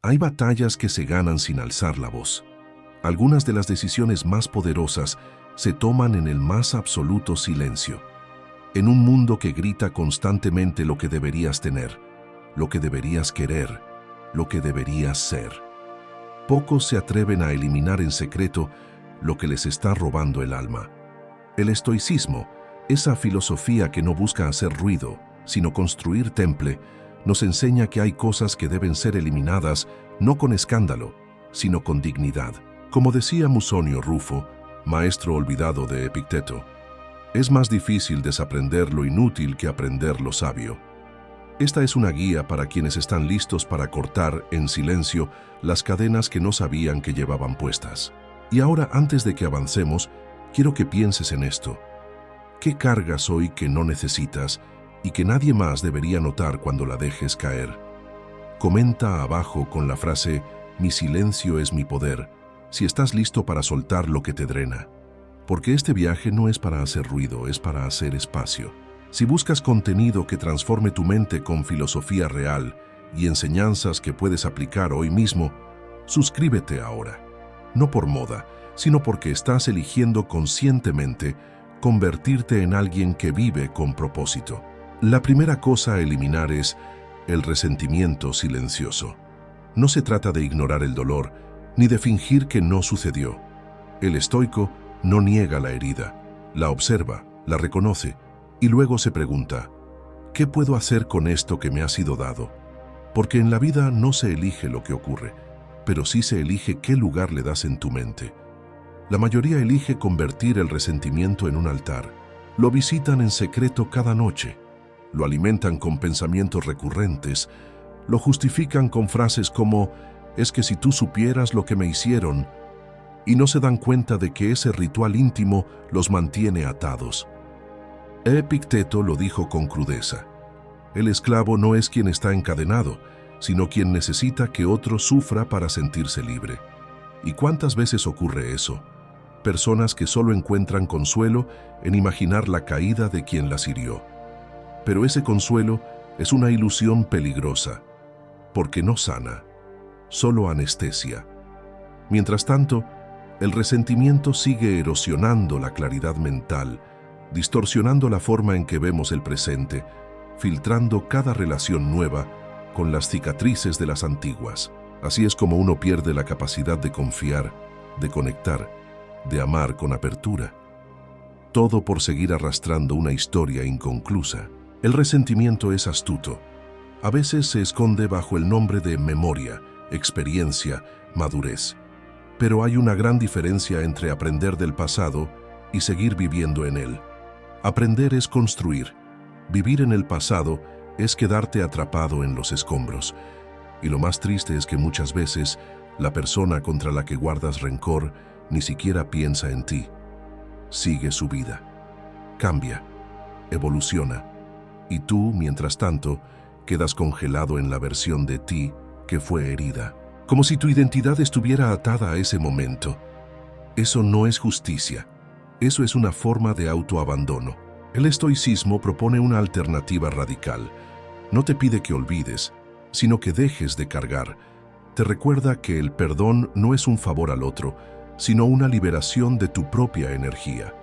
Hay batallas que se ganan sin alzar la voz. Algunas de las decisiones más poderosas se toman en el más absoluto silencio. En un mundo que grita constantemente lo que deberías tener, lo que deberías querer, lo que deberías ser. Pocos se atreven a eliminar en secreto lo que les está robando el alma. El estoicismo, esa filosofía que no busca hacer ruido, sino construir temple, nos enseña que hay cosas que deben ser eliminadas no con escándalo, sino con dignidad. Como decía Musonio Rufo, maestro olvidado de Epicteto, es más difícil desaprender lo inútil que aprender lo sabio. Esta es una guía para quienes están listos para cortar en silencio las cadenas que no sabían que llevaban puestas. Y ahora, antes de que avancemos, quiero que pienses en esto. ¿Qué cargas hoy que no necesitas y que nadie más debería notar cuando la dejes caer? Comenta abajo con la frase «Mi silencio es mi poder», si estás listo para soltar lo que te drena. Porque este viaje no es para hacer ruido, es para hacer espacio. Si buscas contenido que transforme tu mente con filosofía real y enseñanzas que puedes aplicar hoy mismo, suscríbete ahora. No por moda, sino porque estás eligiendo conscientemente convertirte en alguien que vive con propósito. La primera cosa a eliminar es el resentimiento silencioso. No se trata de ignorar el dolor, ni de fingir que no sucedió. El estoico no niega la herida, la observa, la reconoce y luego se pregunta, ¿qué puedo hacer con esto que me ha sido dado? Porque en la vida no se elige lo que ocurre, pero sí se elige qué lugar le das en tu mente. La mayoría elige convertir el resentimiento en un altar. Lo visitan en secreto cada noche, lo alimentan con pensamientos recurrentes, lo justifican con frases como «es que si tú supieras lo que me hicieron», y no se dan cuenta de que ese ritual íntimo los mantiene atados. Epicteto lo dijo con crudeza. El esclavo no es quien está encadenado, sino quien necesita que otro sufra para sentirse libre. ¿Y cuántas veces ocurre eso? Personas que solo encuentran consuelo en imaginar la caída de quien las hirió. Pero ese consuelo es una ilusión peligrosa, porque no sana, solo anestesia. Mientras tanto, el resentimiento sigue erosionando la claridad mental, distorsionando la forma en que vemos el presente, filtrando cada relación nueva con las cicatrices de las antiguas. Así es como uno pierde la capacidad de confiar, de conectar, de amar con apertura. Todo por seguir arrastrando una historia inconclusa. El resentimiento es astuto. A veces se esconde bajo el nombre de memoria, experiencia, madurez. Pero hay una gran diferencia entre aprender del pasado y seguir viviendo en él. Aprender es construir. Vivir en el pasado es quedarte atrapado en los escombros. Y lo más triste es que muchas veces la persona contra la que guardas rencor ni siquiera piensa en ti. Sigue su vida. Cambia. Evoluciona. Y tú, mientras tanto, quedas congelado en la versión de ti que fue herida. Como si tu identidad estuviera atada a ese momento. Eso no es justicia. Eso es una forma de autoabandono. El estoicismo propone una alternativa radical. No te pide que olvides, sino que dejes de cargar. Te recuerda que el perdón no es un favor al otro, sino una liberación de tu propia energía.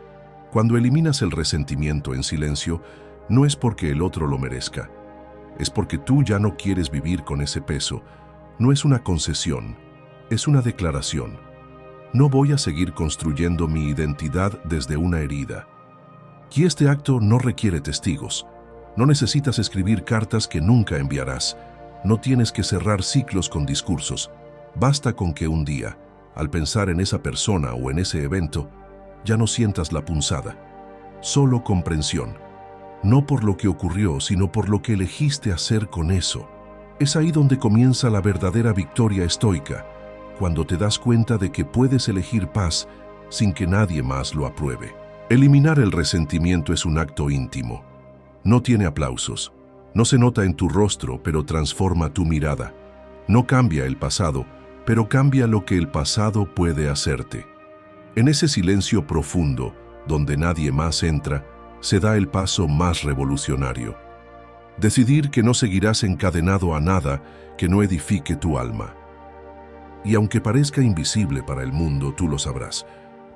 Cuando eliminas el resentimiento en silencio, no es porque el otro lo merezca. Es porque tú ya no quieres vivir con ese peso. No es una concesión, es una declaración. No voy a seguir construyendo mi identidad desde una herida. Y este acto no requiere testigos. No necesitas escribir cartas que nunca enviarás. No tienes que cerrar ciclos con discursos. Basta con que un día, al pensar en esa persona o en ese evento, ya no sientas la punzada. Solo comprensión. No por lo que ocurrió, sino por lo que elegiste hacer con eso. Es ahí donde comienza la verdadera victoria estoica, cuando te das cuenta de que puedes elegir paz sin que nadie más lo apruebe. Eliminar el resentimiento es un acto íntimo. No tiene aplausos. No se nota en tu rostro, pero transforma tu mirada. No cambia el pasado, pero cambia lo que el pasado puede hacerte. En ese silencio profundo, donde nadie más entra, se da el paso más revolucionario. Decidir que no seguirás encadenado a nada que no edifique tu alma. Y aunque parezca invisible para el mundo, tú lo sabrás,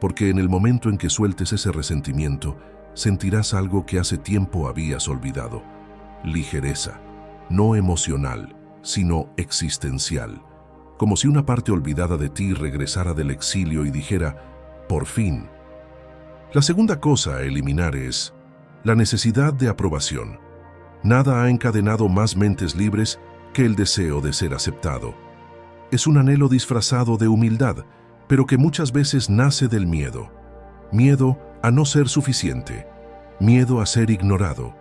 porque en el momento en que sueltes ese resentimiento, sentirás algo que hace tiempo habías olvidado. Ligereza, no emocional, sino existencial. Como si una parte olvidada de ti regresara del exilio y dijera, por fin. La segunda cosa a eliminar es la necesidad de aprobación. Nada ha encadenado más mentes libres que el deseo de ser aceptado. Es un anhelo disfrazado de humildad, pero que muchas veces nace del miedo. Miedo a no ser suficiente, miedo a ser ignorado,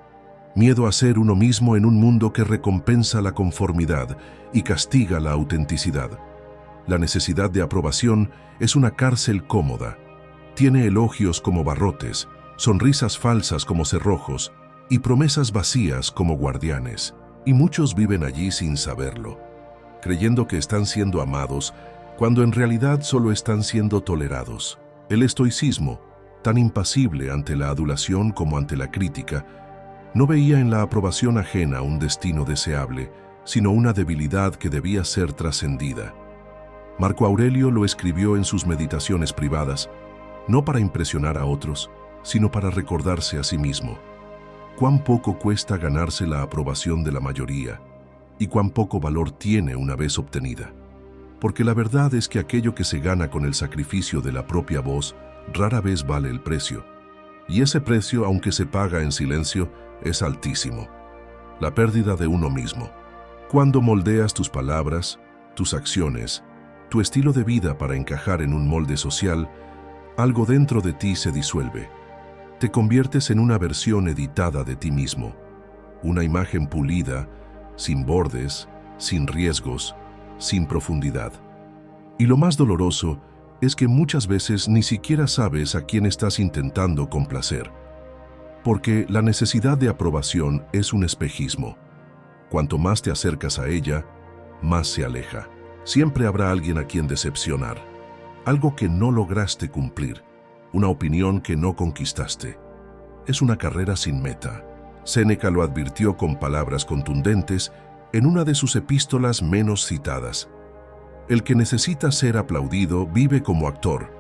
miedo a ser uno mismo en un mundo que recompensa la conformidad y castiga la autenticidad. La necesidad de aprobación es una cárcel cómoda. Tiene elogios como barrotes, sonrisas falsas como cerrojos y promesas vacías como guardianes. Y muchos viven allí sin saberlo, creyendo que están siendo amados cuando en realidad solo están siendo tolerados. El estoicismo, tan impasible ante la adulación como ante la crítica, no veía en la aprobación ajena un destino deseable, sino una debilidad que debía ser trascendida. Marco Aurelio lo escribió en sus meditaciones privadas, no para impresionar a otros, sino para recordarse a sí mismo. Cuán poco cuesta ganarse la aprobación de la mayoría, y cuán poco valor tiene una vez obtenida. Porque la verdad es que aquello que se gana con el sacrificio de la propia voz rara vez vale el precio. Y ese precio, aunque se paga en silencio, es altísimo. La pérdida de uno mismo. Cuando moldeas tus palabras, tus acciones, tu estilo de vida para encajar en un molde social, algo dentro de ti se disuelve. Te conviertes en una versión editada de ti mismo. Una imagen pulida, sin bordes, sin riesgos, sin profundidad. Y lo más doloroso es que muchas veces ni siquiera sabes a quién estás intentando complacer. Porque la necesidad de aprobación es un espejismo. Cuanto más te acercas a ella, más se aleja. Siempre habrá alguien a quien decepcionar, algo que no lograste cumplir, una opinión que no conquistaste. Es una carrera sin meta. Séneca lo advirtió con palabras contundentes en una de sus epístolas menos citadas. El que necesita ser aplaudido vive como actor,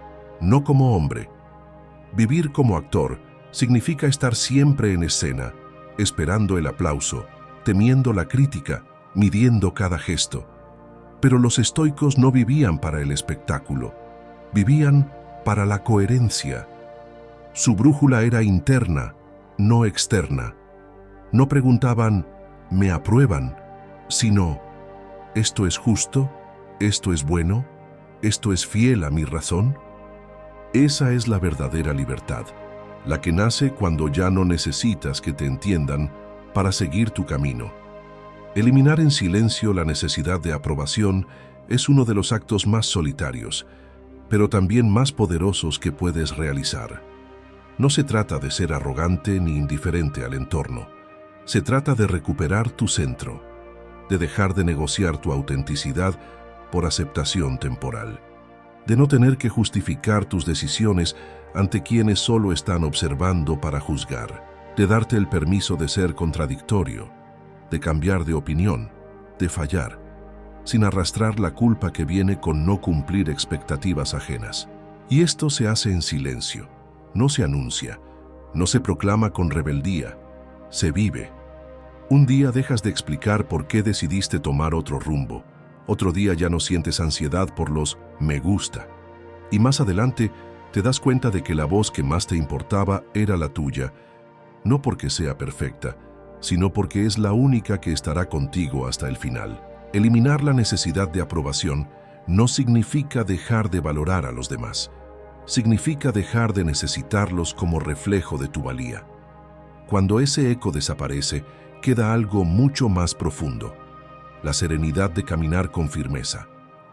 no como hombre. Vivir como actor significa estar siempre en escena, esperando el aplauso, temiendo la crítica, midiendo cada gesto. Pero los estoicos no vivían para el espectáculo, vivían para la coherencia. Su brújula era interna, no externa. No preguntaban, ¿me aprueban?, sino, ¿esto es justo? ¿Esto es bueno? ¿Esto es fiel a mi razón? Esa es la verdadera libertad, la que nace cuando ya no necesitas que te entiendan para seguir tu camino. Eliminar en silencio la necesidad de aprobación es uno de los actos más solitarios, pero también más poderosos que puedes realizar. No se trata de ser arrogante ni indiferente al entorno. Se trata de recuperar tu centro, de dejar de negociar tu autenticidad por aceptación temporal, de no tener que justificar tus decisiones ante quienes solo están observando para juzgar, de darte el permiso de ser contradictorio, de cambiar de opinión, de fallar, sin arrastrar la culpa que viene con no cumplir expectativas ajenas. Y esto se hace en silencio, no se anuncia, no se proclama con rebeldía, se vive. Un día dejas de explicar por qué decidiste tomar otro rumbo, otro día ya no sientes ansiedad por los me gusta, y más adelante te das cuenta de que la voz que más te importaba era la tuya, no porque sea perfecta, sino porque es la única que estará contigo hasta el final. Eliminar la necesidad de aprobación no significa dejar de valorar a los demás, significa dejar de necesitarlos como reflejo de tu valía. Cuando ese eco desaparece, queda algo mucho más profundo, la serenidad de caminar con firmeza,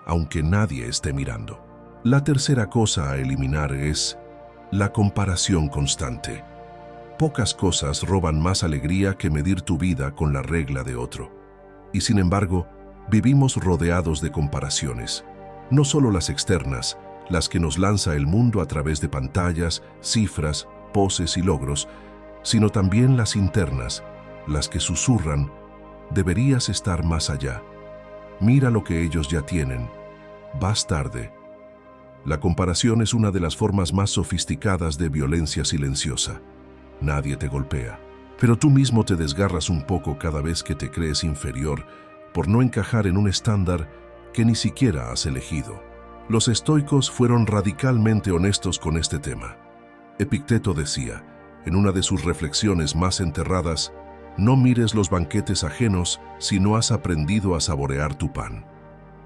aunque nadie esté mirando. La tercera cosa a eliminar es la comparación constante. Pocas cosas roban más alegría que medir tu vida con la regla de otro. Y sin embargo, vivimos rodeados de comparaciones, no solo las externas, las que nos lanza el mundo a través de pantallas, cifras, poses y logros, sino también las internas, las que susurran, deberías estar más allá. Mira lo que ellos ya tienen. vas tarde. La comparación es una de las formas más sofisticadas de violencia silenciosa. Nadie te golpea, pero tú mismo te desgarras un poco cada vez que te crees inferior por no encajar en un estándar que ni siquiera has elegido. Los estoicos fueron radicalmente honestos con este tema. Epicteto decía, en una de sus reflexiones más enterradas, no mires los banquetes ajenos si no has aprendido a saborear tu pan.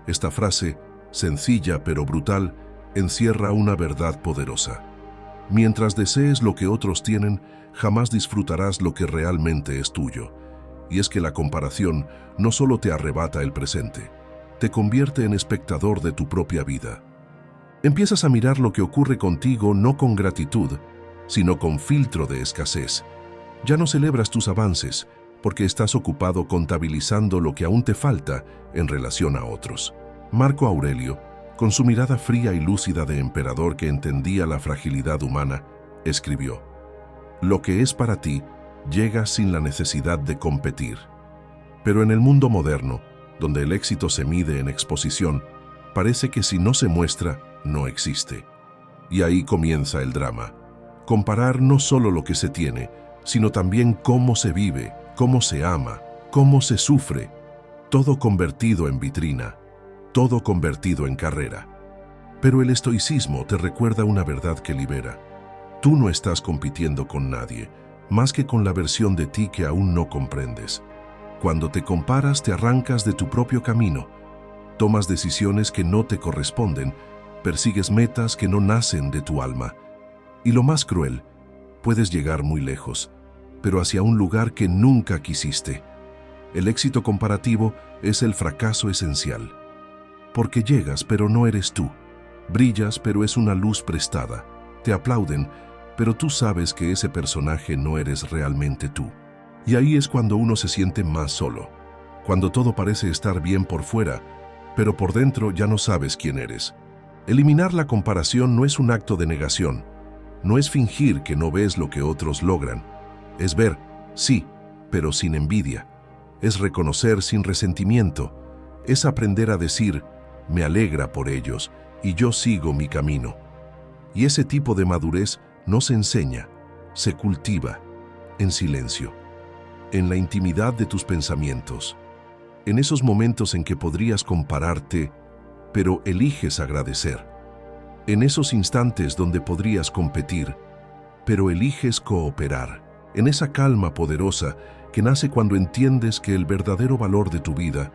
Esta frase, sencilla pero brutal, encierra una verdad poderosa. Mientras desees lo que otros tienen, jamás disfrutarás lo que realmente es tuyo. Y es que la comparación no solo te arrebata el presente, te convierte en espectador de tu propia vida. Empiezas a mirar lo que ocurre contigo no con gratitud, sino con filtro de escasez. Ya no celebras tus avances, porque estás ocupado contabilizando lo que aún te falta en relación a otros. Marco Aurelio, con su mirada fría y lúcida de emperador que entendía la fragilidad humana, escribió: «Lo que es para ti llega sin la necesidad de competir». Pero en el mundo moderno, donde el éxito se mide en exposición, parece que si no se muestra, no existe. Y ahí comienza el drama. Comparar no solo lo que se tiene, sino también cómo se vive, cómo se ama, cómo se sufre, todo convertido en vitrina, todo convertido en carrera. Pero el estoicismo te recuerda una verdad que libera. Tú no estás compitiendo con nadie, más que con la versión de ti que aún no comprendes. Cuando te comparas, te arrancas de tu propio camino, tomas decisiones que no te corresponden, persigues metas que no nacen de tu alma. Y lo más cruel, puedes llegar muy lejos, pero hacia un lugar que nunca quisiste. El éxito comparativo es el fracaso esencial. Porque llegas, pero no eres tú. Brillas, pero es una luz prestada. Te aplauden, pero tú sabes que ese personaje no eres realmente tú. Y ahí es cuando uno se siente más solo, cuando todo parece estar bien por fuera, pero por dentro ya no sabes quién eres. Eliminar la comparación no es un acto de negación, no es fingir que no ves lo que otros logran, es ver, sí, pero sin envidia, es reconocer sin resentimiento, es aprender a decir, me alegra por ellos y yo sigo mi camino. Y ese tipo de madurez no se enseña, se cultiva, en silencio, en la intimidad de tus pensamientos, en esos momentos en que podrías compararte, pero eliges agradecer, en esos instantes donde podrías competir, pero eliges cooperar, en esa calma poderosa que nace cuando entiendes que el verdadero valor de tu vida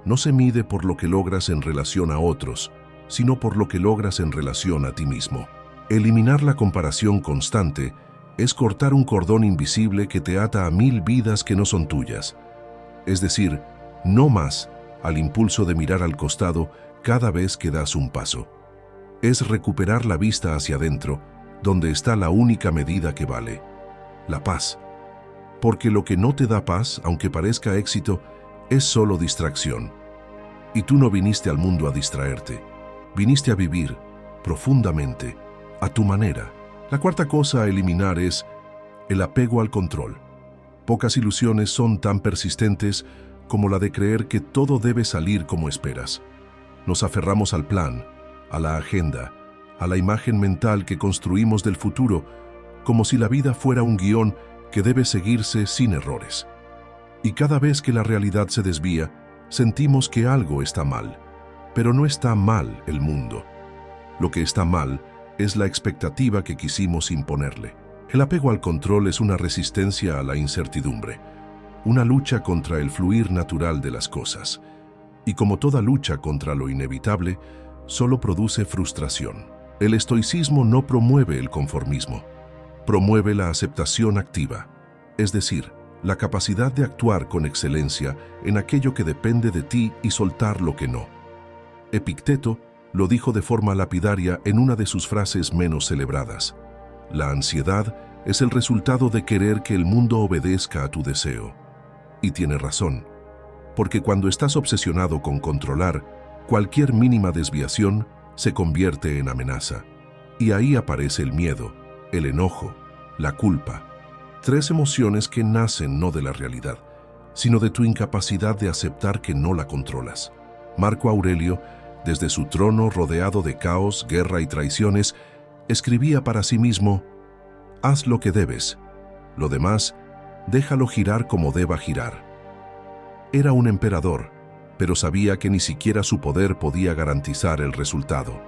no se mide por lo que logras en relación a otros, sino por lo que logras en relación a ti mismo. Eliminar la comparación constante es cortar un cordón invisible que te ata a 1000 vidas que no son tuyas. Es decir, no más al impulso de mirar al costado cada vez que das un paso. Es recuperar la vista hacia adentro, donde está la única medida que vale, la paz. Porque lo que no te da paz, aunque parezca éxito, es solo distracción. Y tú no viniste al mundo a distraerte, viniste a vivir profundamente, a tu manera. La cuarta cosa a eliminar es el apego al control. Pocas ilusiones son tan persistentes como la de creer que todo debe salir como esperas. Nos aferramos al plan, a la agenda, a la imagen mental que construimos del futuro, como si la vida fuera un guión que debe seguirse sin errores. Y cada vez que la realidad se desvía, sentimos que algo está mal. Pero no está mal el mundo. Lo que está mal es la expectativa que quisimos imponerle. El apego al control es una resistencia a la incertidumbre, una lucha contra el fluir natural de las cosas. Y como toda lucha contra lo inevitable, solo produce frustración. El estoicismo no promueve el conformismo, promueve la aceptación activa, es decir, la capacidad de actuar con excelencia en aquello que depende de ti y soltar lo que no. Epicteto lo dijo de forma lapidaria en una de sus frases menos celebradas. La ansiedad es el resultado de querer que el mundo obedezca a tu deseo. Y tiene razón, porque cuando estás obsesionado con controlar, cualquier mínima desviación se convierte en amenaza. Y ahí aparece el miedo, el enojo, la culpa. 3 emociones que nacen no de la realidad, sino de tu incapacidad de aceptar que no la controlas. Marco Aurelio Desde su trono rodeado de caos, guerra y traiciones, escribía para sí mismo: haz lo que debes, lo demás, déjalo girar como deba girar. Era un emperador, pero sabía que ni siquiera su poder podía garantizar el resultado,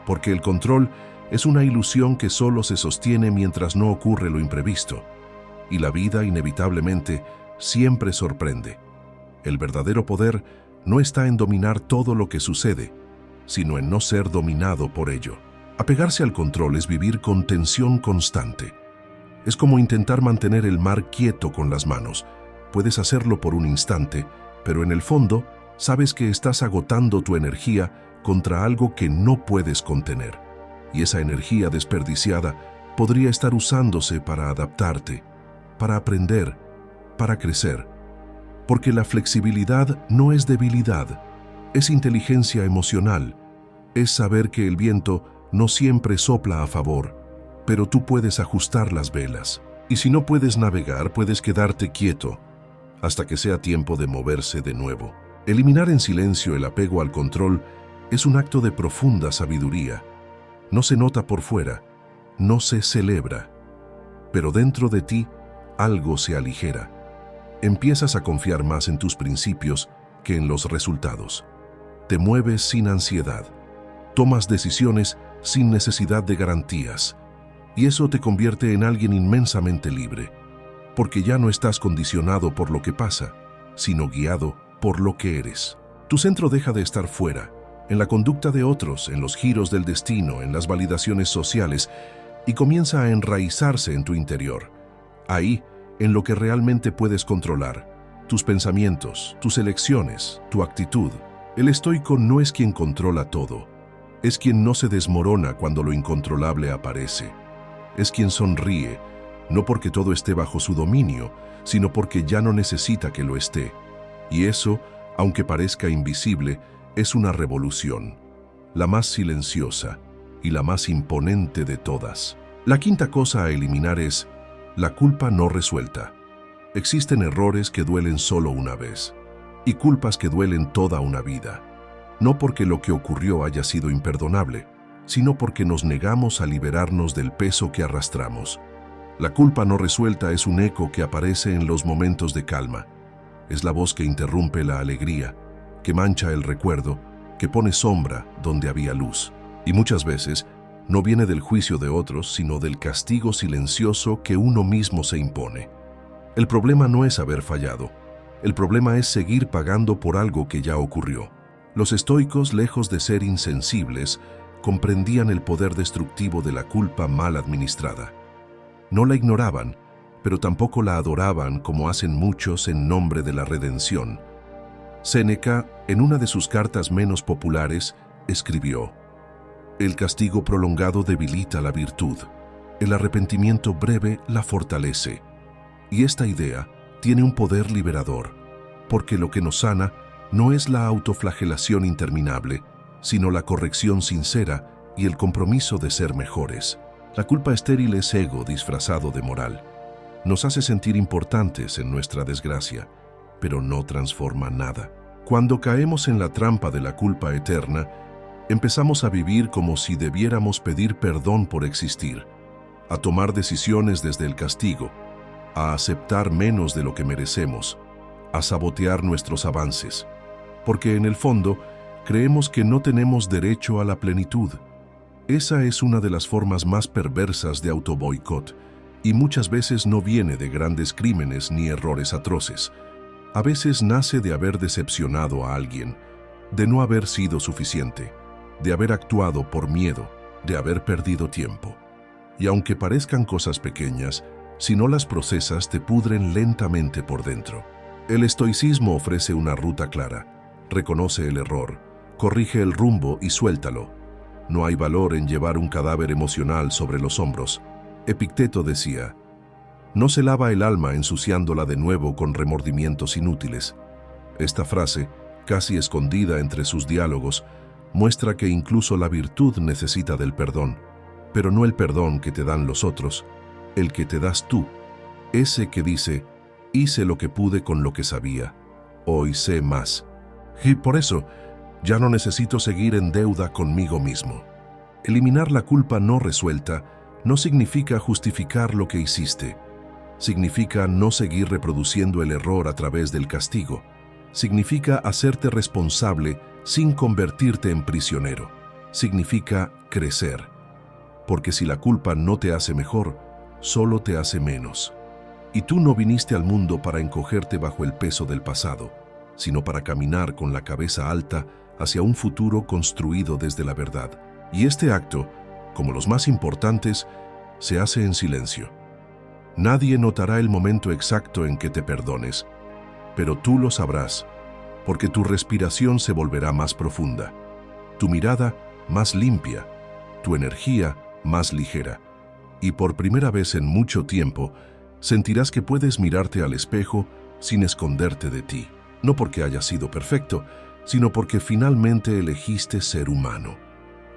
porque el control es una ilusión que solo se sostiene mientras no ocurre lo imprevisto, y la vida inevitablemente siempre sorprende. El verdadero poder no está en dominar todo lo que sucede, sino en no ser dominado por ello. Apegarse al control es vivir con tensión constante. Es como intentar mantener el mar quieto con las manos. Puedes hacerlo por un instante, pero en el fondo sabes que estás agotando tu energía contra algo que no puedes contener. Y esa energía desperdiciada podría estar usándose para adaptarte, para aprender, para crecer. Porque la flexibilidad no es debilidad, es inteligencia emocional. Es saber que el viento no siempre sopla a favor, pero tú puedes ajustar las velas. Y si no puedes navegar, puedes quedarte quieto hasta que sea tiempo de moverse de nuevo. Eliminar en silencio el apego al control es un acto de profunda sabiduría. No se nota por fuera, no se celebra, pero dentro de ti algo se aligera. Empiezas a confiar más en tus principios que en los resultados. Te mueves sin ansiedad. Tomas decisiones sin necesidad de garantías. Y eso te convierte en alguien inmensamente libre, porque ya no estás condicionado por lo que pasa, sino guiado por lo que eres. Tu centro deja de estar fuera, en la conducta de otros, en los giros del destino, en las validaciones sociales, y comienza a enraizarse en tu interior. Ahí, en lo que realmente puedes controlar, tus pensamientos, tus elecciones, tu actitud. El estoico no es quien controla todo, es quien no se desmorona cuando lo incontrolable aparece. Es quien sonríe, no porque todo esté bajo su dominio, sino porque ya no necesita que lo esté. Y eso, aunque parezca invisible, es una revolución, la más silenciosa y la más imponente de todas. La quinta cosa a eliminar es la culpa no resuelta. Existen errores que duelen solo una vez y culpas que duelen toda una vida. No porque lo que ocurrió haya sido imperdonable, sino porque nos negamos a liberarnos del peso que arrastramos. La culpa no resuelta es un eco que aparece en los momentos de calma. Es la voz que interrumpe la alegría, que mancha el recuerdo, que pone sombra donde había luz. Y muchas veces no viene del juicio de otros, sino del castigo silencioso que uno mismo se impone. El problema no es haber fallado. El problema es seguir pagando por algo que ya ocurrió. Los estoicos, lejos de ser insensibles, comprendían el poder destructivo de la culpa mal administrada. No la ignoraban, pero tampoco la adoraban como hacen muchos en nombre de la redención. Séneca, en una de sus cartas menos populares, escribió: el castigo prolongado debilita la virtud, el arrepentimiento breve la fortalece. Y esta idea tiene un poder liberador, porque lo que nos sana no es la autoflagelación interminable, sino la corrección sincera y el compromiso de ser mejores. La culpa estéril es ego disfrazado de moral. Nos hace sentir importantes en nuestra desgracia, pero no transforma nada. Cuando caemos en la trampa de la culpa eterna, empezamos a vivir como si debiéramos pedir perdón por existir, a tomar decisiones desde el castigo, a aceptar menos de lo que merecemos, a sabotear nuestros avances, porque en el fondo creemos que no tenemos derecho a la plenitud. Esa es una de las formas más perversas de autoboicot, y muchas veces no viene de grandes crímenes ni errores atroces. A veces nace de haber decepcionado a alguien, de no haber sido suficiente, de haber actuado por miedo, de haber perdido tiempo. Y aunque parezcan cosas pequeñas, si no las procesas te pudren lentamente por dentro. El estoicismo ofrece una ruta clara. Reconoce el error, corrige el rumbo y suéltalo. No hay valor en llevar un cadáver emocional sobre los hombros. Epicteto decía: no se lava el alma ensuciándola de nuevo con remordimientos inútiles. Esta frase, casi escondida entre sus diálogos, muestra que incluso la virtud necesita del perdón, pero no el perdón que te dan los otros, el que te das tú, ese que dice: hice lo que pude con lo que sabía, hoy sé más. Y por eso, Ya no necesito seguir en deuda conmigo mismo. Eliminar la culpa no resuelta no significa justificar lo que hiciste. Significa no seguir reproduciendo el error a través del castigo. Significa hacerte responsable sin convertirte en prisionero. Significa crecer. Porque si la culpa no te hace mejor, solo te hace menos. Y tú no viniste al mundo para encogerte bajo el peso del pasado, sino para caminar con la cabeza alta hacia un futuro construido desde la verdad. Y este acto, como los más importantes, se hace en silencio. Nadie notará el momento exacto en que te perdones, pero tú lo sabrás, porque tu respiración se volverá más profunda, tu mirada más limpia, tu energía más ligera, y por primera vez en mucho tiempo sentirás que puedes mirarte al espejo sin esconderte de ti, no porque hayas sido perfecto, sino porque finalmente elegiste ser humano.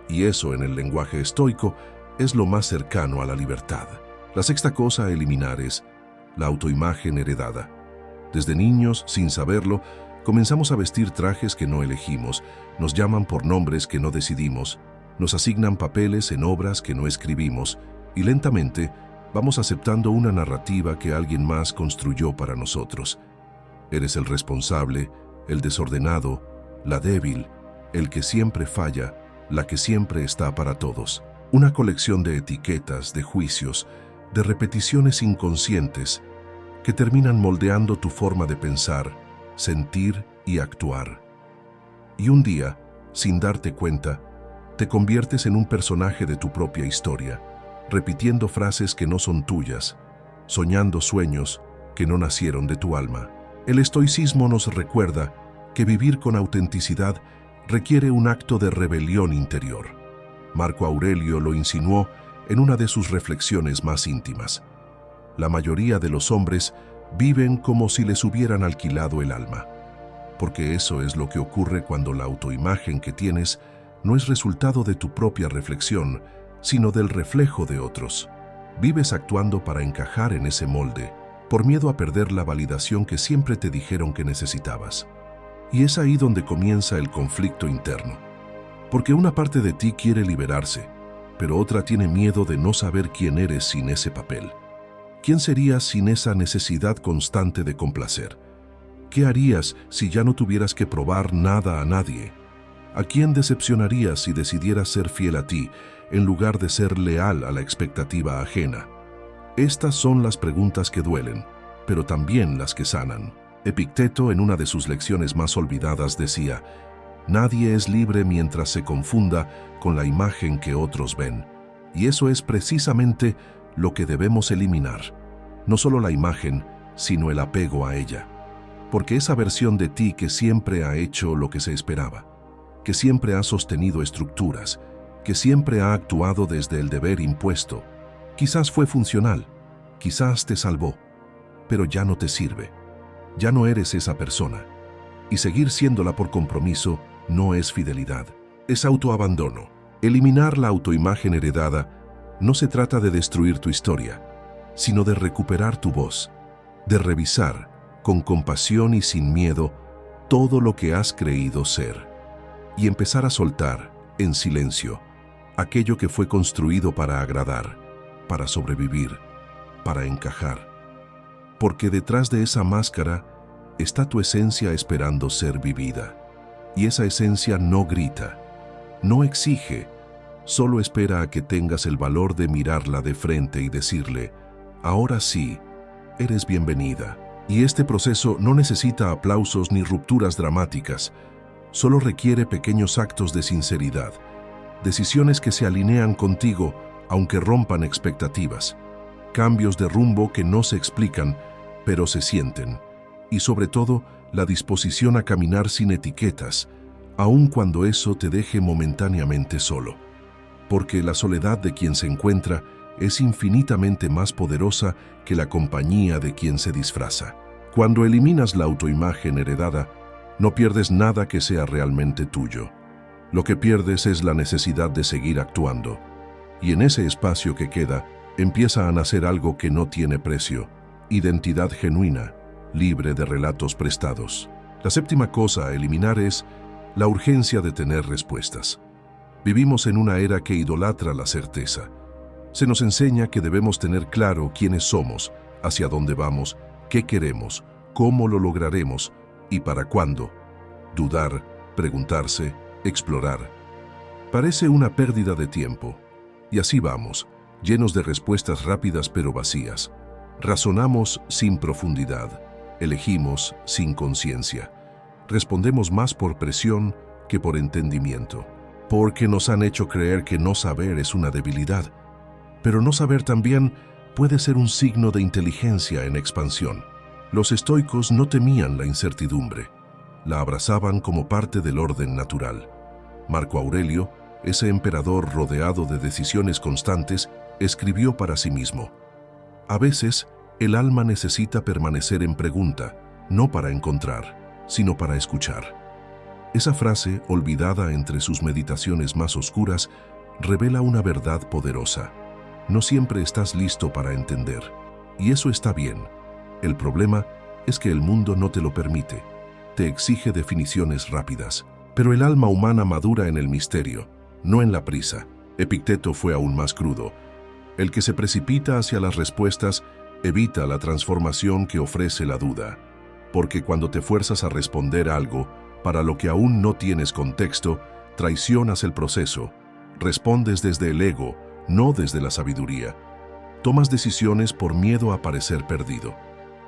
Y eso, en el lenguaje estoico, es lo más cercano a la libertad. La sexta cosa a eliminar es la autoimagen heredada. Desde niños, sin saberlo, comenzamos a vestir trajes que no elegimos, nos llaman por nombres que no decidimos, nos asignan papeles en obras que no escribimos, y lentamente vamos aceptando una narrativa que alguien más construyó para nosotros. Eres el responsable, el desordenado, la débil, el que siempre falla, la que siempre está para todos. Una colección de etiquetas, de juicios, de repeticiones inconscientes que terminan moldeando tu forma de pensar, sentir y actuar. Y un día, sin darte cuenta, te conviertes en un personaje de tu propia historia, repitiendo frases que no son tuyas, soñando sueños que no nacieron de tu alma. El estoicismo nos recuerda que vivir con autenticidad requiere un acto de rebelión interior. Marco Aurelio lo insinuó en una de sus reflexiones más íntimas. La mayoría de los hombres viven como si les hubieran alquilado el alma, porque eso es lo que ocurre cuando la autoimagen que tienes no es resultado de tu propia reflexión, sino del reflejo de otros. Vives actuando para encajar en ese molde, por miedo a perder la validación que siempre te dijeron que necesitabas. Y es ahí donde comienza el conflicto interno. Porque una parte de ti quiere liberarse, pero otra tiene miedo de no saber quién eres sin ese papel. ¿Quién serías sin esa necesidad constante de complacer? ¿Qué harías si ya no tuvieras que probar nada a nadie? ¿A quién decepcionarías si decidieras ser fiel a ti, en lugar de ser leal a la expectativa ajena? Estas son las preguntas que duelen, pero también las que sanan. Epicteto, en una de sus lecciones más olvidadas, decía: nadie es libre mientras se confunda con la imagen que otros ven. Y eso es precisamente lo que debemos eliminar. No solo la imagen, sino el apego a ella. Porque esa versión de ti que siempre ha hecho lo que se esperaba, que siempre ha sostenido estructuras, que siempre ha actuado desde el deber impuesto, quizás fue funcional, quizás te salvó, pero ya no te sirve. Ya no eres esa persona. Y seguir siéndola por compromiso no es fidelidad, es autoabandono. Eliminar la autoimagen heredada no se trata de destruir tu historia, sino de recuperar tu voz, de revisar, con compasión y sin miedo, todo lo que has creído ser, y empezar a soltar, en silencio, aquello que fue construido para agradar, para sobrevivir, para encajar. Porque detrás de esa máscara está tu esencia esperando ser vivida. Y esa esencia no grita, no exige, solo espera a que tengas el valor de mirarla de frente y decirle: ahora sí, eres bienvenida. Y este proceso no necesita aplausos ni rupturas dramáticas, solo requiere pequeños actos de sinceridad, decisiones que se alinean contigo aunque rompan expectativas, cambios de rumbo que no se explican, pero se sienten, y sobre todo, la disposición a caminar sin etiquetas, aun cuando eso te deje momentáneamente solo. Porque la soledad de quien se encuentra es infinitamente más poderosa que la compañía de quien se disfraza. Cuando eliminas la autoimagen heredada, no pierdes nada que sea realmente tuyo. Lo que pierdes es la necesidad de seguir actuando. Y en ese espacio que queda, empieza a nacer algo que no tiene precio: identidad genuina, libre de relatos prestados. La séptima cosa a eliminar es La urgencia de tener respuestas. Vivimos en una era que idolatra la certeza. Se nos enseña que debemos tener claro quiénes somos, hacia dónde vamos, qué queremos, cómo lo lograremos y para cuándo. Dudar, preguntarse, explorar. Parece una pérdida de tiempo. Y así vamos, llenos de respuestas rápidas pero vacías. Razonamos sin profundidad, elegimos sin conciencia. Respondemos más por presión que por entendimiento, porque nos han hecho creer que no saber es una debilidad. Pero no saber también puede ser un signo de inteligencia en expansión. Los estoicos no temían la incertidumbre, la abrazaban como parte del orden natural. Marco Aurelio, ese emperador rodeado de decisiones constantes, escribió para sí mismo: a veces, el alma necesita permanecer en pregunta, no para encontrar, sino para escuchar. Esa frase, olvidada entre sus meditaciones más oscuras, revela una verdad poderosa. No siempre estás listo para entender, y eso está bien. El problema es que el mundo no te lo permite. Te exige definiciones rápidas. Pero el alma humana madura en el misterio, no en la prisa. Epicteto fue aún más crudo. El que se precipita hacia las respuestas evita la transformación que ofrece la duda. Porque cuando te fuerzas a responder algo para lo que aún no tienes contexto, traicionas el proceso. Respondes desde el ego, no desde la sabiduría. Tomas decisiones por miedo a parecer perdido.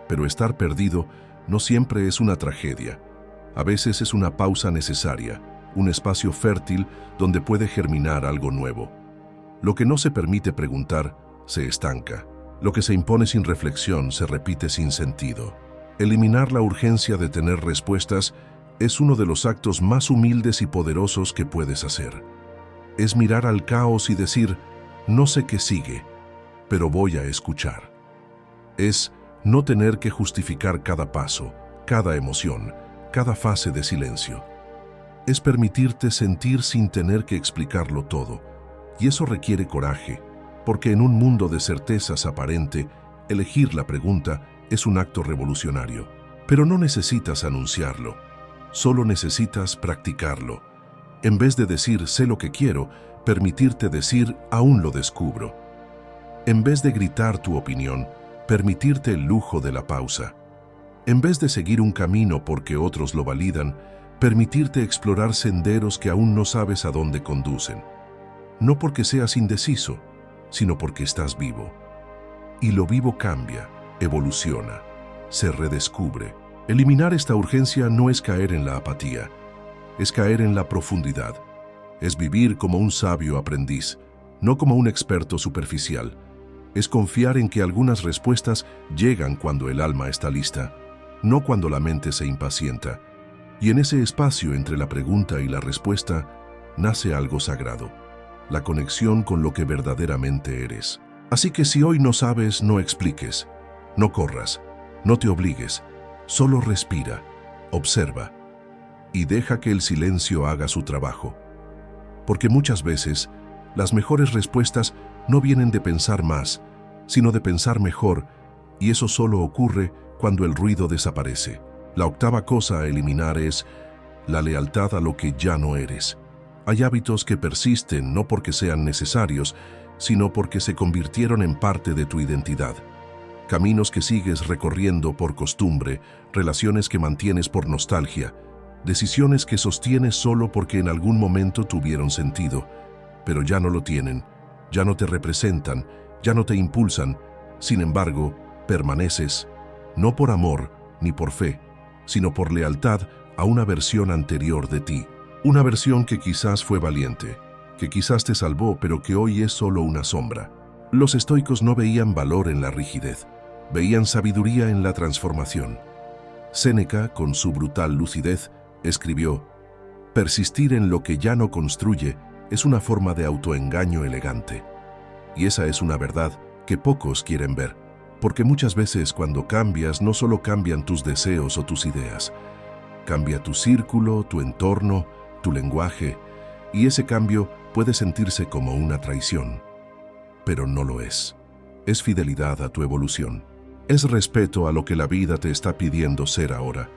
Pero estar perdido no siempre es una tragedia. A veces es una pausa necesaria, un espacio fértil donde puede germinar algo nuevo. Lo que no se permite preguntar, se estanca. Lo que se impone sin reflexión se repite sin sentido. Eliminar la urgencia de tener respuestas es uno de los actos más humildes y poderosos que puedes hacer. Es mirar al caos y decir: no sé qué sigue, pero voy a escuchar. Es no tener que justificar cada paso, cada emoción, cada fase de silencio. Es permitirte sentir sin tener que explicarlo todo. Y eso requiere coraje, porque en un mundo de certezas aparente, elegir la pregunta es un acto revolucionario. Pero no necesitas anunciarlo, solo necesitas practicarlo. En vez de decir sé lo que quiero, permitirte decir aún lo descubro. En vez de gritar tu opinión, permitirte el lujo de la pausa. En vez de seguir un camino porque otros lo validan, permitirte explorar senderos que aún no sabes a dónde conducen. No porque seas indeciso, sino porque estás vivo. Y lo vivo cambia, evoluciona, se redescubre. Eliminar esta urgencia no es caer en la apatía, es caer en la profundidad. Es vivir como un sabio aprendiz, no como un experto superficial. Es confiar en que algunas respuestas llegan cuando el alma está lista, no cuando la mente se impacienta. Y en ese espacio entre la pregunta y la respuesta nace algo sagrado, la conexión con lo que verdaderamente eres. Así que si hoy no sabes, no expliques, no corras, no te obligues, solo respira, observa y deja que el silencio haga su trabajo. Porque muchas veces las mejores respuestas no vienen de pensar más, sino de pensar mejor, y eso solo ocurre cuando el ruido desaparece. La octava cosa a eliminar es la lealtad a lo que ya no eres. Hay hábitos que persisten no porque sean necesarios, sino porque se convirtieron en parte de tu identidad. Caminos que sigues recorriendo por costumbre, relaciones que mantienes por nostalgia, decisiones que sostienes solo porque en algún momento tuvieron sentido, pero ya no lo tienen, ya no te representan, ya no te impulsan. Sin embargo, permaneces, no por amor ni por fe, sino por lealtad a una versión anterior de ti. Una versión que quizás fue valiente, que quizás te salvó, pero que hoy es solo una sombra. Los estoicos no veían valor en la rigidez, veían sabiduría en la transformación. Séneca, con su brutal lucidez, escribió: persistir en lo que ya no construye es una forma de autoengaño elegante. Y esa es una verdad que pocos quieren ver, porque muchas veces cuando cambias no solo cambian tus deseos o tus ideas, cambia tu círculo, tu entorno, tu lenguaje, y ese cambio puede sentirse como una traición. Pero no lo es. Es fidelidad a tu evolución. Es respeto a lo que la vida te está pidiendo ser ahora.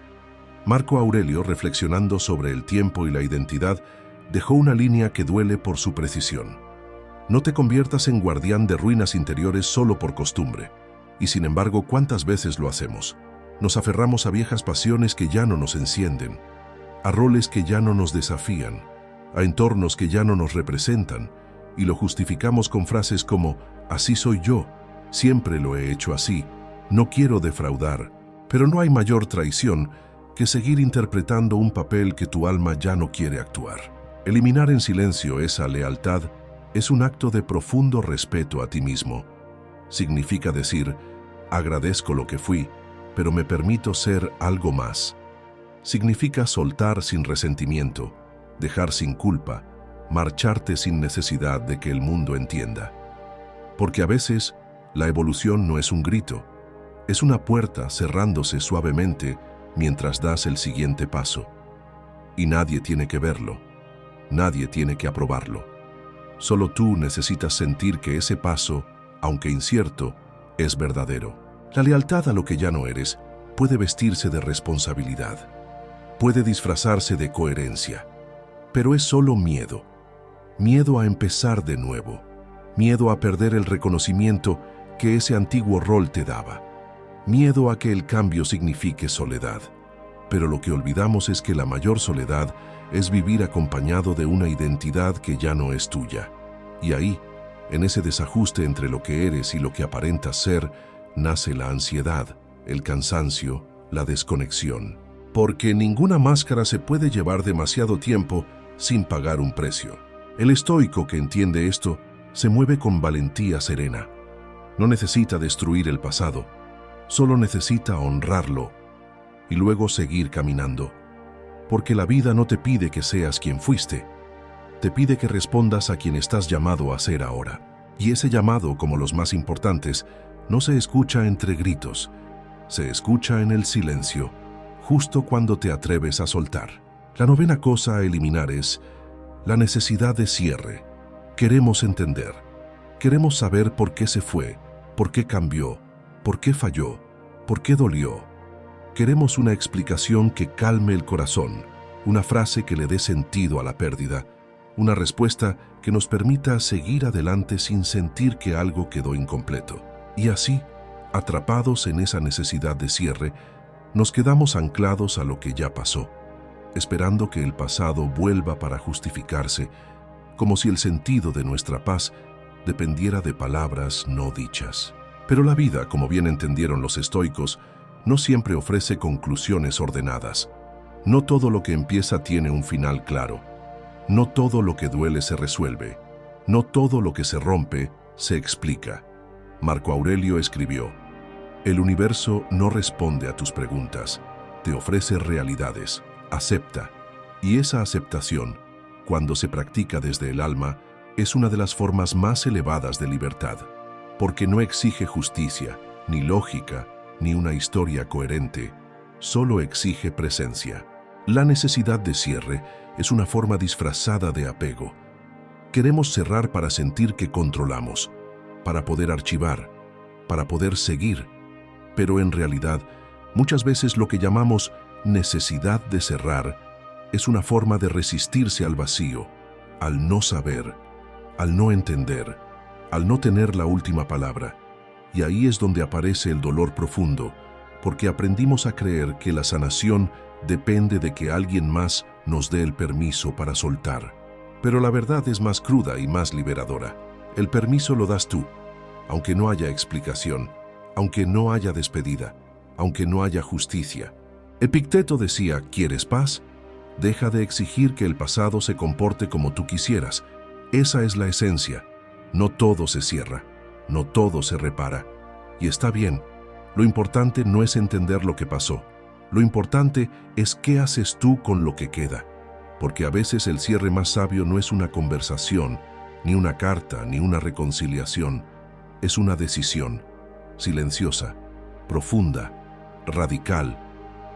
Marco Aurelio, reflexionando sobre el tiempo y la identidad, dejó una línea que duele por su precisión. No te conviertas en guardián de ruinas interiores solo por costumbre. Y sin embargo, ¿cuántas veces lo hacemos? Nos aferramos a viejas pasiones que ya no nos encienden, a roles que ya no nos desafían, a entornos que ya no nos representan, y lo justificamos con frases como «así soy yo», «siempre lo he hecho así», «no quiero defraudar». Pero no hay mayor traición que seguir interpretando un papel que tu alma ya no quiere actuar. Eliminar en silencio esa lealtad es un acto de profundo respeto a ti mismo. Significa decir, agradezco lo que fui, pero me permito ser algo más. Significa soltar sin resentimiento, dejar sin culpa, marcharte sin necesidad de que el mundo entienda. Porque a veces, la evolución no es un grito, es una puerta cerrándose suavemente mientras das el siguiente paso. Y nadie tiene que verlo, nadie tiene que aprobarlo. Solo tú necesitas sentir que ese paso, aunque incierto, es verdadero. La lealtad a lo que ya no eres puede vestirse de responsabilidad, puede disfrazarse de coherencia, pero es solo miedo. Miedo a empezar de nuevo, miedo a perder el reconocimiento que ese antiguo rol te daba, miedo a que el cambio signifique soledad. Pero lo que olvidamos es que la mayor soledad es vivir acompañado de una identidad que ya no es tuya. Y ahí, en ese desajuste entre lo que eres y lo que aparentas ser, nace la ansiedad, el cansancio, la desconexión. Porque ninguna máscara se puede llevar demasiado tiempo sin pagar un precio. El estoico que entiende esto se mueve con valentía serena. No necesita destruir el pasado, solo necesita honrarlo y luego seguir caminando. Porque la vida no te pide que seas quien fuiste, te pide que respondas a quien estás llamado a ser ahora. Y ese llamado, como los más importantes, no se escucha entre gritos, se escucha en el silencio, justo cuando te atreves a soltar. La novena cosa a eliminar es la necesidad de cierre. Queremos entender, queremos saber por qué se fue, por qué cambió, por qué falló, por qué dolió. Queremos una explicación que calme el corazón, una frase que le dé sentido a la pérdida, una respuesta que nos permita seguir adelante sin sentir que algo quedó incompleto. Y así, atrapados en esa necesidad de cierre, nos quedamos anclados a lo que ya pasó, esperando que el pasado vuelva para justificarse, como si el sentido de nuestra paz dependiera de palabras no dichas. Pero la vida, como bien entendieron los estoicos, no siempre ofrece conclusiones ordenadas. No todo lo que empieza tiene un final claro. No todo lo que duele se resuelve. No todo lo que se rompe se explica. Marco Aurelio escribió: «El universo no responde a tus preguntas, te ofrece realidades, acepta». Y esa aceptación, cuando se practica desde el alma, es una de las formas más elevadas de libertad, porque no exige justicia, ni lógica, ni una historia coherente, solo exige presencia. La necesidad de cierre es una forma disfrazada de apego. Queremos cerrar para sentir que controlamos, para poder archivar, para poder seguir, pero en realidad, muchas veces lo que llamamos necesidad de cerrar es una forma de resistirse al vacío, al no saber, al no entender, al no tener la última palabra. Y ahí es donde aparece el dolor profundo, porque aprendimos a creer que la sanación depende de que alguien más nos dé el permiso para soltar. Pero la verdad es más cruda y más liberadora. El permiso lo das tú, aunque no haya explicación, aunque no haya despedida, aunque no haya justicia. Epicteto decía: ¿quieres paz? Deja de exigir que el pasado se comporte como tú quisieras. Esa es la esencia. No todo se cierra, no todo se repara. Y está bien. Lo importante no es entender lo que pasó. Lo importante es qué haces tú con lo que queda. Porque a veces el cierre más sabio no es una conversación, ni una carta, ni una reconciliación. Es una decisión, silenciosa, profunda, radical.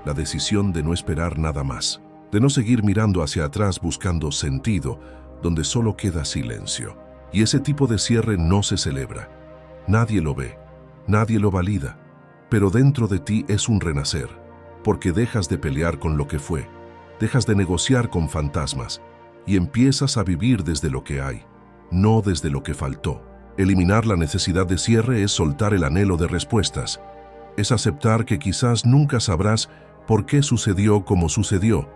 La decisión de no esperar nada más, de no seguir mirando hacia atrás buscando sentido, donde solo queda silencio. Y ese tipo de cierre no se celebra. Nadie lo ve, nadie lo valida, pero dentro de ti es un renacer. porque dejas de pelear con lo que fue, dejas de negociar con fantasmas y empiezas a vivir desde lo que hay, no desde lo que faltó. Eliminar la necesidad de cierre es soltar el anhelo de respuestas, es aceptar que quizás nunca sabrás por qué sucedió como sucedió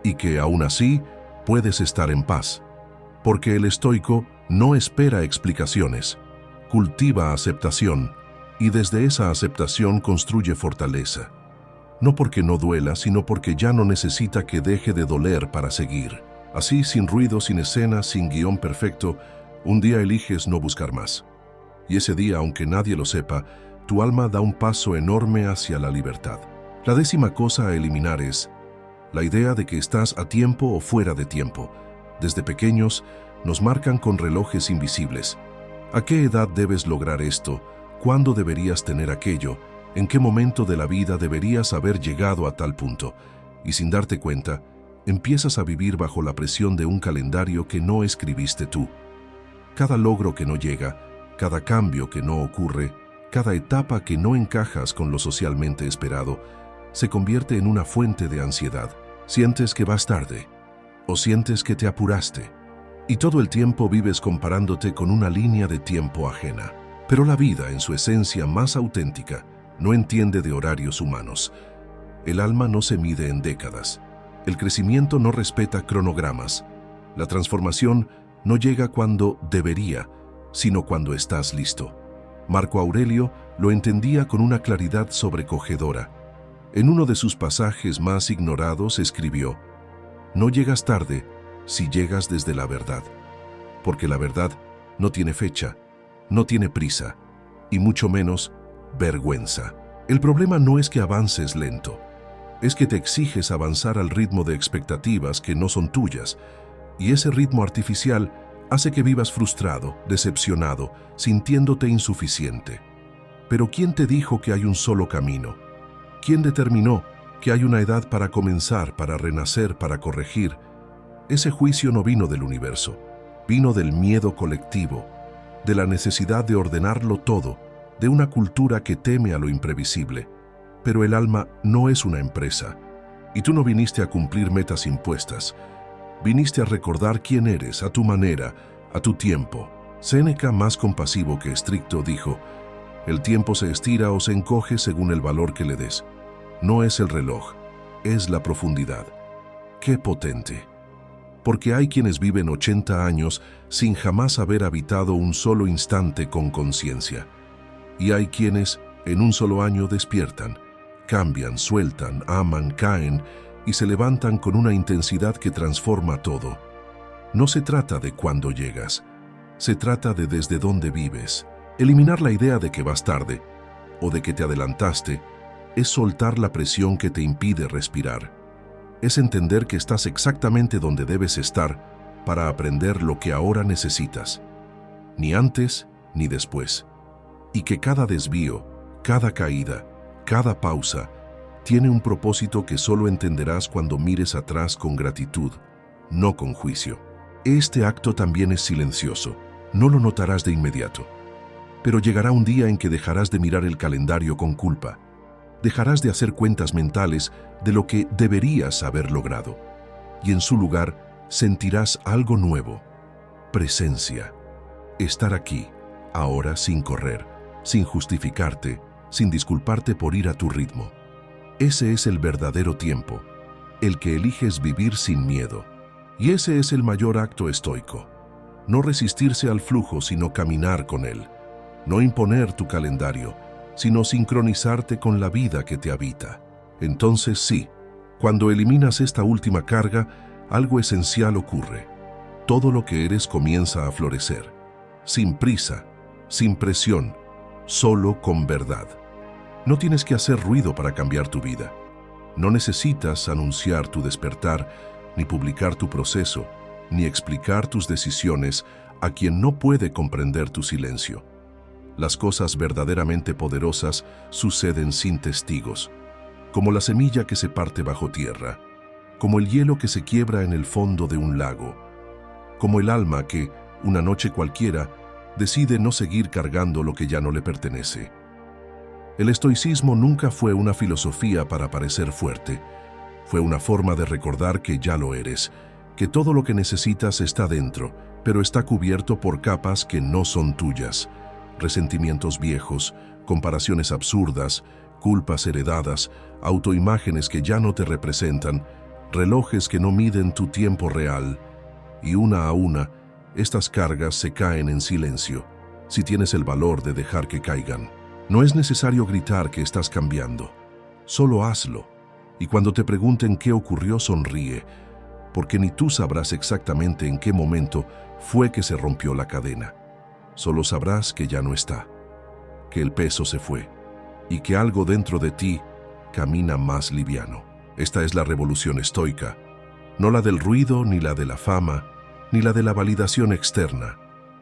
y que aún así puedes estar en paz. Porque el estoico no espera explicaciones, cultiva aceptación y desde esa aceptación construye fortaleza. No porque no duela, sino porque ya no necesita que deje de doler para seguir. Así, sin ruido, sin escena, sin guión perfecto, un día eliges no buscar más. Y ese día, aunque nadie lo sepa, tu alma da un paso enorme hacia la libertad. La 10ª cosa a eliminar es la idea de que estás a tiempo o fuera de tiempo. Desde pequeños nos marcan con relojes invisibles. ¿A qué edad debes lograr esto? ¿Cuándo deberías tener aquello? ¿En qué momento de la vida deberías haber llegado a tal punto? Y sin darte cuenta, empiezas a vivir bajo la presión de un calendario que no escribiste tú. Cada logro que no llega, cada cambio que no ocurre, cada etapa que no encajas con lo socialmente esperado, se convierte en una fuente de ansiedad. Sientes que vas tarde, o sientes que te apuraste, y todo el tiempo vives comparándote con una línea de tiempo ajena. Pero la vida, en su esencia más auténtica, no entiende de horarios humanos. El alma no se mide en décadas. El crecimiento no respeta cronogramas. La transformación no llega cuando debería, sino cuando estás listo. Marco Aurelio lo entendía con una claridad sobrecogedora. En uno de sus pasajes más ignorados escribió: «No llegas tarde si llegas desde la verdad, porque la verdad no tiene fecha, no tiene prisa, y mucho menos vergüenza». El problema no es que avances lento, es que te exiges avanzar al ritmo de expectativas que no son tuyas, y ese ritmo artificial hace que vivas frustrado, decepcionado, sintiéndote insuficiente. Pero ¿quién te dijo que hay un solo camino? ¿Quién determinó que hay una edad para comenzar, para renacer, para corregir? Ese juicio no vino del universo, vino del miedo colectivo, de la necesidad de ordenarlo todo, de una cultura que teme a lo imprevisible. Pero el alma no es una empresa, y tú no viniste a cumplir metas impuestas. Viniste a recordar quién eres, a tu manera, a tu tiempo. Séneca, más compasivo que estricto, dijo: «El tiempo se estira o se encoge según el valor que le des. No es el reloj, es la profundidad». ¡Qué potente! Porque hay quienes viven 80 años sin jamás haber habitado un solo instante con conciencia. Y hay quienes, en un solo año, despiertan, cambian, sueltan, aman, caen y se levantan con una intensidad que transforma todo. No se trata de cuándo llegas, se trata de desde dónde vives. Eliminar la idea de que vas tarde o de que te adelantaste es soltar la presión que te impide respirar. Es entender que estás exactamente donde debes estar para aprender lo que ahora necesitas, ni antes ni después. Y que cada desvío, cada caída, cada pausa, tiene un propósito que solo entenderás cuando mires atrás con gratitud, no con juicio. Este acto también es silencioso, no lo notarás de inmediato. Pero llegará un día en que dejarás de mirar el calendario con culpa. Dejarás de hacer cuentas mentales de lo que deberías haber logrado. Y en su lugar sentirás algo nuevo: presencia. Estar aquí, ahora, sin correr, sin justificarte, sin disculparte por ir a tu ritmo. Ese es el verdadero tiempo, el que eliges vivir sin miedo. Y ese es el mayor acto estoico. No resistirse al flujo, sino caminar con él. No imponer tu calendario, sino sincronizarte con la vida que te habita. Entonces sí, cuando eliminas esta última carga, algo esencial ocurre. Todo lo que eres comienza a florecer, sin prisa, sin presión, solo con verdad. No tienes que hacer ruido para cambiar tu vida. No necesitas anunciar tu despertar, ni publicar tu proceso, ni explicar tus decisiones a quien no puede comprender tu silencio. Las cosas verdaderamente poderosas suceden sin testigos, como la semilla que se parte bajo tierra, como el hielo que se quiebra en el fondo de un lago, como el alma que, una noche cualquiera, decide no seguir cargando lo que ya no le pertenece. El estoicismo nunca fue una filosofía para parecer fuerte. Fue una forma de recordar que ya lo eres, que todo lo que necesitas está dentro, pero está cubierto por capas que no son tuyas. Resentimientos viejos, comparaciones absurdas, culpas heredadas, autoimágenes que ya no te representan, relojes que no miden tu tiempo real. Y una a una, estas cargas se caen en silencio, si tienes el valor de dejar que caigan. No es necesario gritar que estás cambiando, solo hazlo. Y cuando te pregunten qué ocurrió, sonríe, porque ni tú sabrás exactamente en qué momento fue que se rompió la cadena. Solo sabrás que ya no está, que el peso se fue y que algo dentro de ti camina más liviano. Esta es la revolución estoica, no la del ruido, ni la de la fama, ni la de la validación externa.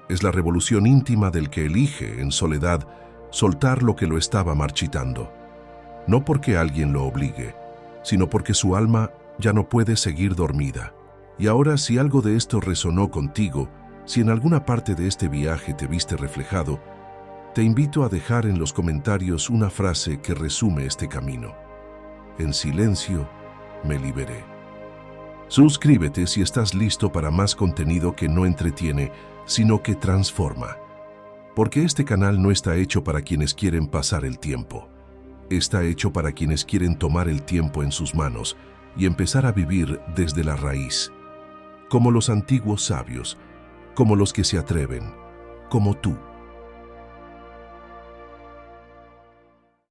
Es la revolución íntima del que elige, en soledad, soltar lo que lo estaba marchitando. No porque alguien lo obligue, sino porque su alma ya no puede seguir dormida. Y ahora, si algo de esto resonó contigo, si en alguna parte de este viaje te viste reflejado, te invito a dejar en los comentarios una frase que resume este camino. En silencio me liberé. Suscríbete si estás listo para más contenido que no entretiene, sino que transforma. Porque este canal no está hecho para quienes quieren pasar el tiempo. Está hecho para quienes quieren tomar el tiempo en sus manos y empezar a vivir desde la raíz. Como los antiguos sabios, como los que se atreven, como tú.